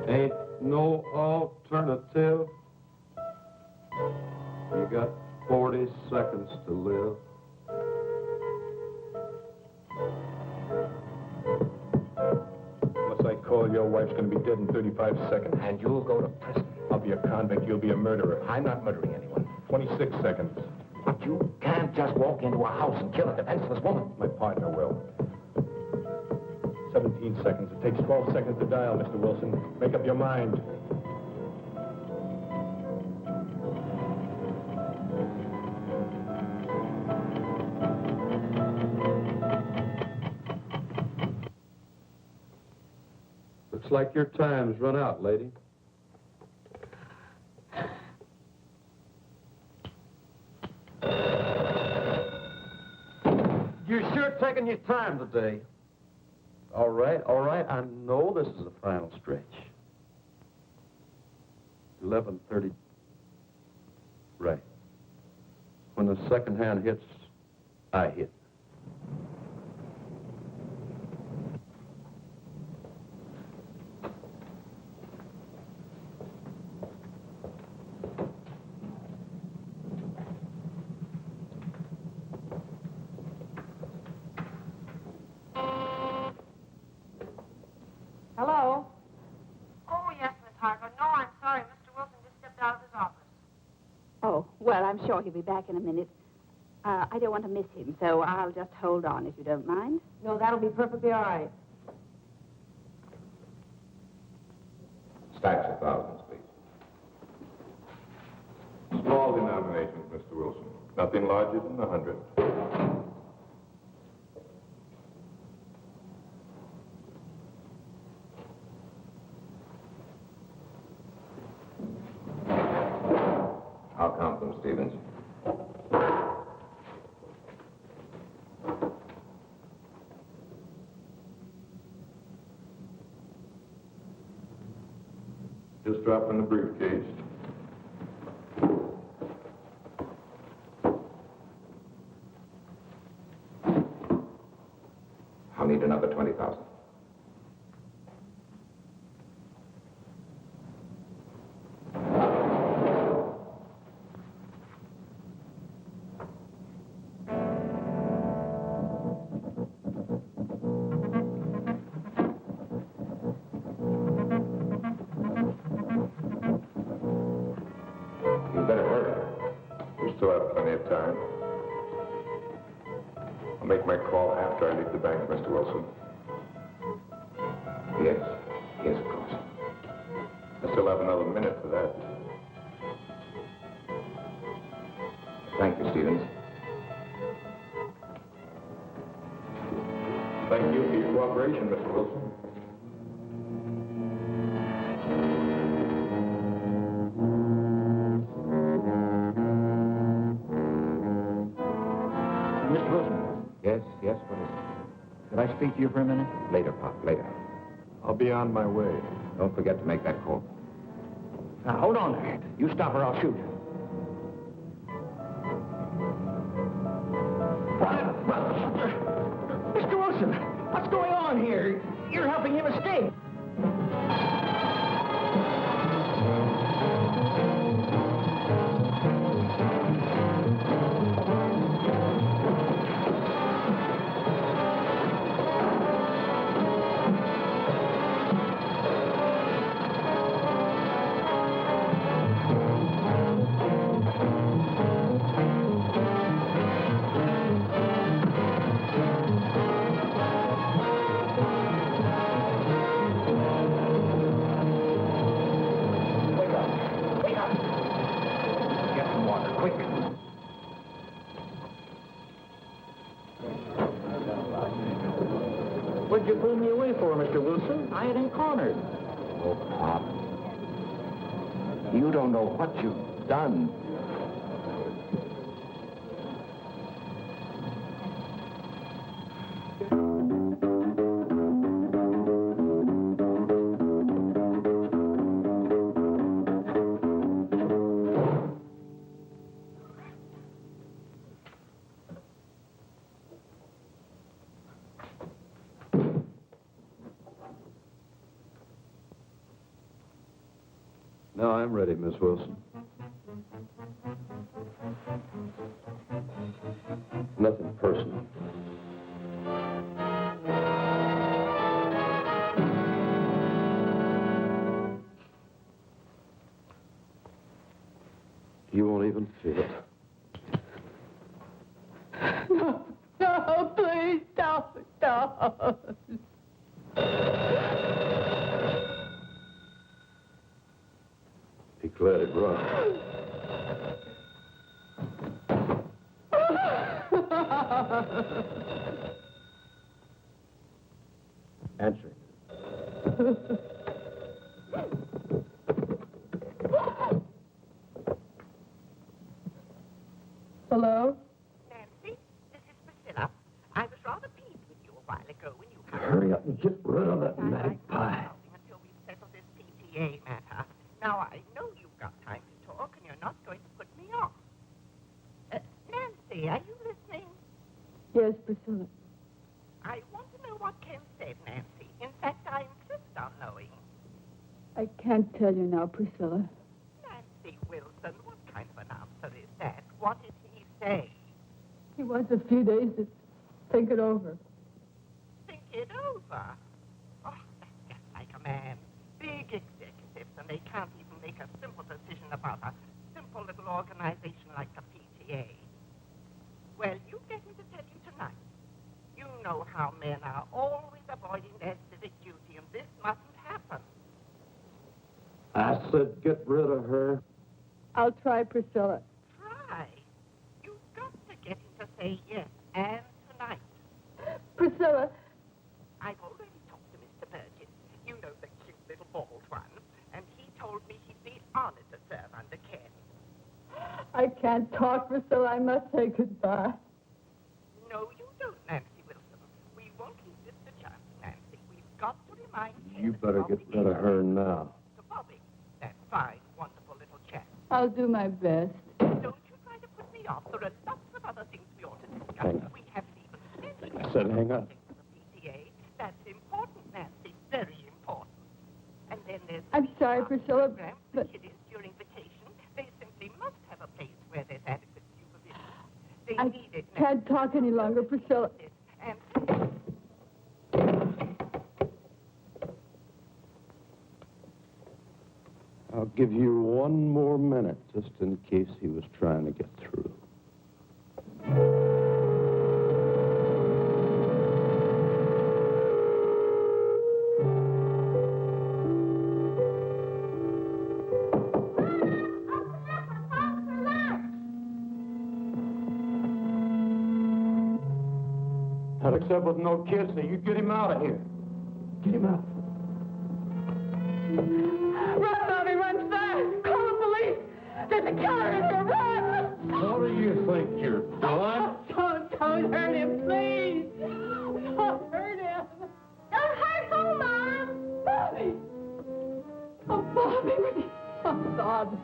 Ain't no alternative. You got 40 seconds to live. Unless I call, your wife's going to be dead in 35 seconds. And you'll go to prison. I'll be a convict. You'll be a murderer. I'm not murdering anyone. 26 seconds. But you can't just walk into a house and kill a defenseless woman. My partner will. 17 seconds. It takes 12 seconds to dial, Mr. Wilson. Make up your mind. Looks like your time's run out, lady. You're sure taking your time today. All right. I know this is the final stretch. 11:30. Right. When the second hand hits, I hit. Hello? Oh, yes, Miss Hargrove. No, I'm sorry. Mr. Wilson just stepped out of his office. Oh, well, I'm sure he'll be back in a minute. I don't want to miss him, so I'll just hold on if you don't mind. No, that'll be perfectly all right. Stacks of thousands, please. Small denominations, Mr. Wilson. Nothing larger than 100. I'll count them, Stevens. Just drop in the briefcase. I'll need another 20,000. still have plenty of time. I'll make my call after I leave the bank, Mr. Wilson. Yes, yes, of course. I still have another minute for that. Thank you, Stevens. Thank you for your cooperation, Mr. Wilson. Mr. Wilson. Yes, yes, what is it? Could I speak to you for a minute? Later, Pop, later. I'll be on my way. Don't forget to make that call. Now, hold on there. You stop or I'll shoot. Mr. Wilson, what's going on here? You're helping him escape. What'd you pull me away for, Mr. Wilson? I had him cornered. Oh, Pop. You don't know what you've done. Now I'm ready, Miss Wilson. Nothing personal. You won't even feel it. No, please don't. Let it run. Answer it. Hello? Nancy, this is Priscilla. I was rather peeved with you a while ago when you... Hurry up and get rid of that magpie. ...until we've settled this PTA matter. Now, I know you've got time to talk, and you're not going to put me off. Nancy, are you listening? Yes, Priscilla. I want to know what Ken said, Nancy. In fact, I insist on knowing. I can't tell you now, Priscilla. Nancy Wilson, what kind of an answer is that? What did he say? He wants a few days to think it over. Think it over? Oh, that's just like a man. Big executives, and they can't even make a simple decision about a simple little organization like the PTA. Well, you get me to tell you tonight. You know how men are always avoiding their civic duty, and this mustn't happen. I said get rid of her. I'll try, Priscilla. Try. You've got to get him to say yes, and tonight. Priscilla. I've already talked to Mr. Burgess. You know, the cute little bald one. And he told me he'd be honored to serve under Ken. I can't talk, Priscilla. I must say goodbye. No, you don't, Nancy Wilson. We won't leave this to chance, Nancy. We've got to remind Ken... You better get rid of her now. ...to Bobby, that fine, wonderful little chap. I'll do my best. Don't you try to put me off. There are lots of other things we ought to discuss. Hang up. We haven't even mentioned... I said hang up. ...PTA. That's important, Nancy. Very important. And then there's... I'm sorry, Priscilla, program for but... kiddies during vacation. They simply must have a place where there's adequate supervision. They I need it. can't talk any longer, Priscilla. And... I'll give you one more minute, just in case he was trying to get through. Not except with no kids, so you get him out of here. Get him out. Run, Bobby, run fast! Call the police! There's a killer in here, run! What do you think you're doing? Don't hurt him, please! Don't hurt him! Don't hurt who, Mom? Bobby! Oh, Bobby! Oh, Bobby!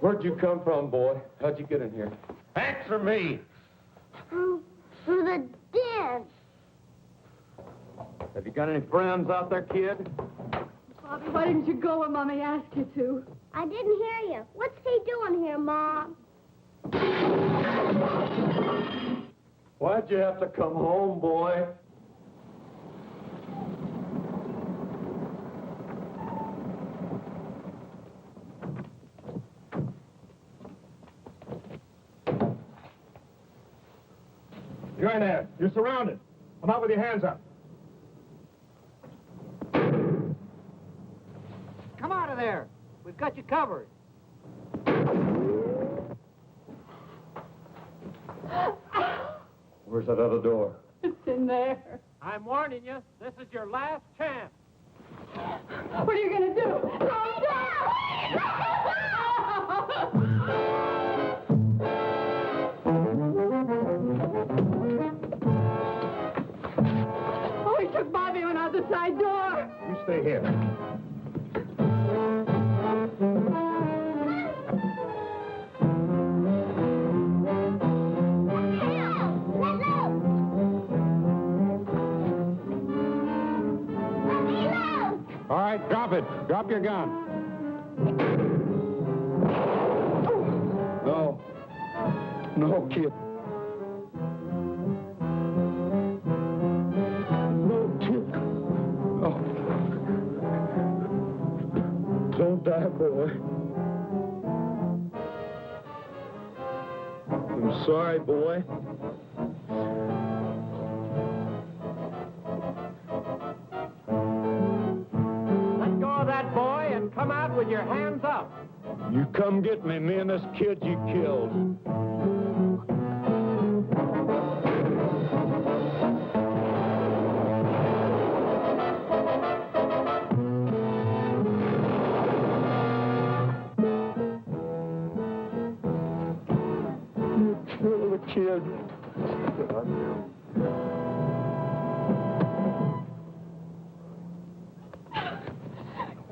Where'd you come from, boy? How'd you get in here? Answer me! Through the den. Have you got any friends out there, kid? Bobby, why didn't you go when Mommy asked you to? I didn't hear you. What's he doing here, Mom? Why'd you have to come home, boy? You're in there. You're surrounded. Come out with your hands up. Come out of there. We've got you covered. Where's that other door? It's in there. I'm warning you, this is your last chance. What are you going to do? Throw him Oh, he took Bobby and out the side door. You stay here. All right, drop it. Drop your gun. No. No, kid. No, kid. No. Don't die, boy. I'm sorry, boy. Let go of that boy and come out with your hands up. You come get me and this kid you killed. You killed the kid.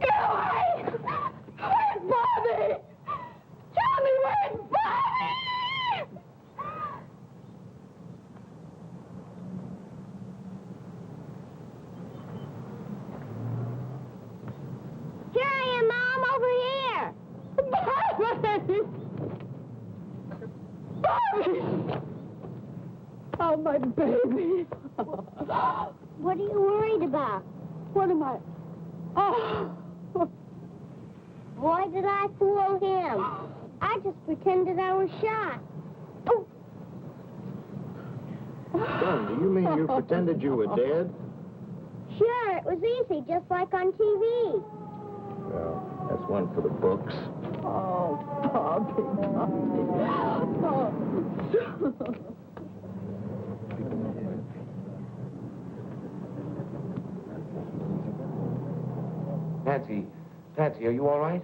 Get away! Where's Bobby? Tell me where's Bobby! Here I am, Mom, over here. Bobby! Bobby! Oh, my baby. What are you worried about? What am I? Oh! Why did I fool him? I just pretended I was shot. Oh, Son, do you mean you pretended you were dead? sure, it was easy, just like on TV. Well, that's one for the books. Oh, Bobby, Bobby. Nancy, are you all right?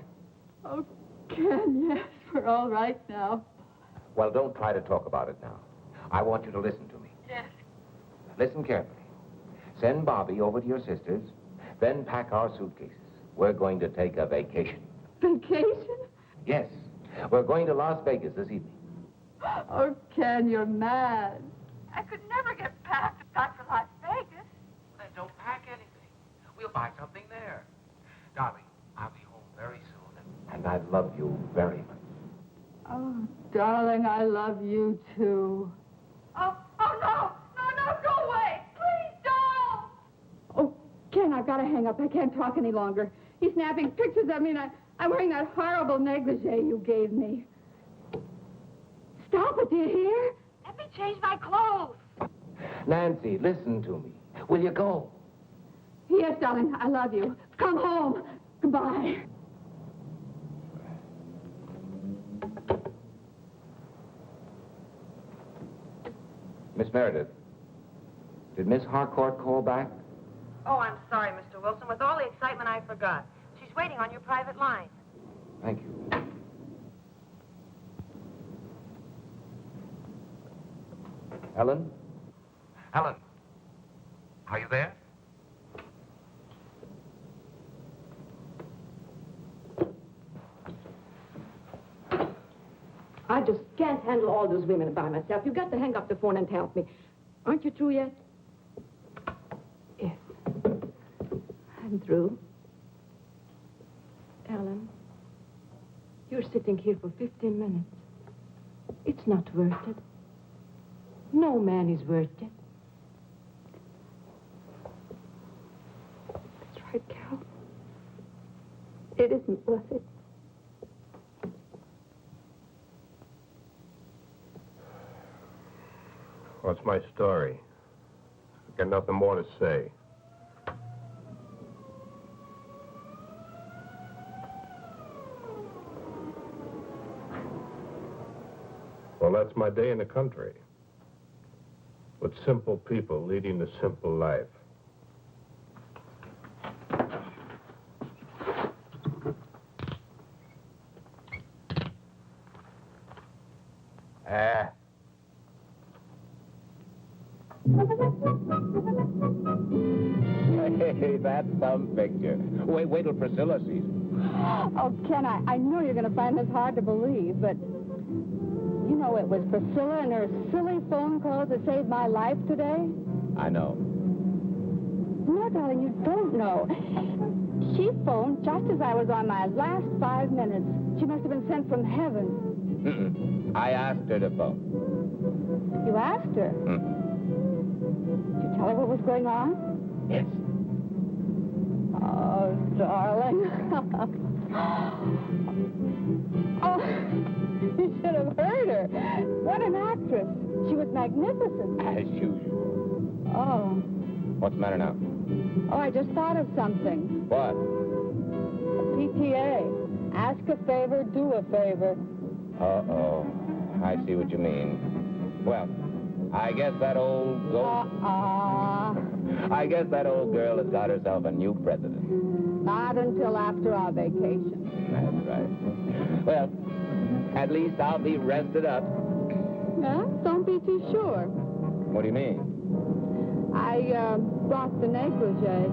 Oh, Ken, yes, we're all right now. Well, don't try to talk about it now. I want you to listen to me. Yes. Listen carefully. Send Bobby over to your sister's, then pack our suitcases. We're going to take a vacation. Vacation? Yes, we're going to Las Vegas this evening. Oh, Ken, you're mad. I could never get packed if not for Las Vegas. Then don't pack anything. We'll buy something there. Darling, I'll be home very soon. And I love you very much. Oh, darling, I love you, too. Oh, no, go away. Please don't. Oh, Ken, I've got to hang up. I can't talk any longer. He's snapping pictures of me, and I'm wearing that horrible negligee you gave me. Stop it, do you hear? Let me change my clothes. Nancy, listen to me. Will you go? Yes, darling, I love you. Come home. Goodbye. Miss Meredith, did Miss Harcourt call back? Oh, I'm sorry, Mr. Wilson. With all the excitement, I forgot. She's waiting on your private line. Thank you. Helen? Helen, are you there? I just can't handle all those women by myself. You've got to hang up the phone and help me. Aren't you through yet? Yes. I'm through. Ellen, you're sitting here for 15 minutes. It's not worth it. No man is worth it. That's right, Carol. It isn't worth it. What's my story? I've got nothing more to say. Well, that's my day in the country. With simple people leading a simple life. Hey, that's some picture. Wait till Priscilla sees it. Oh, Ken, I know you're going to find this hard to believe, but you know it was Priscilla and her silly phone calls that saved my life today? I know. No, darling, you don't know. She phoned just as I was on my last 5 minutes. She must have been sent from heaven. Mm-mm. I asked her to phone. You asked her? Did you tell her what was going on? Yes. Oh, darling. Oh, you should have heard her. What an actress. She was magnificent. As usual. Oh. What's the matter now? Oh, I just thought of something. What? PTA. Ask a favor, do a favor. Uh-oh. I see what you mean. Well, I guess that old girl... I guess that old girl has got herself a new president. Not until after our vacation. That's right. Well, at least I'll be rested up. Yeah? Don't be too sure. What do you mean? I brought the negligee.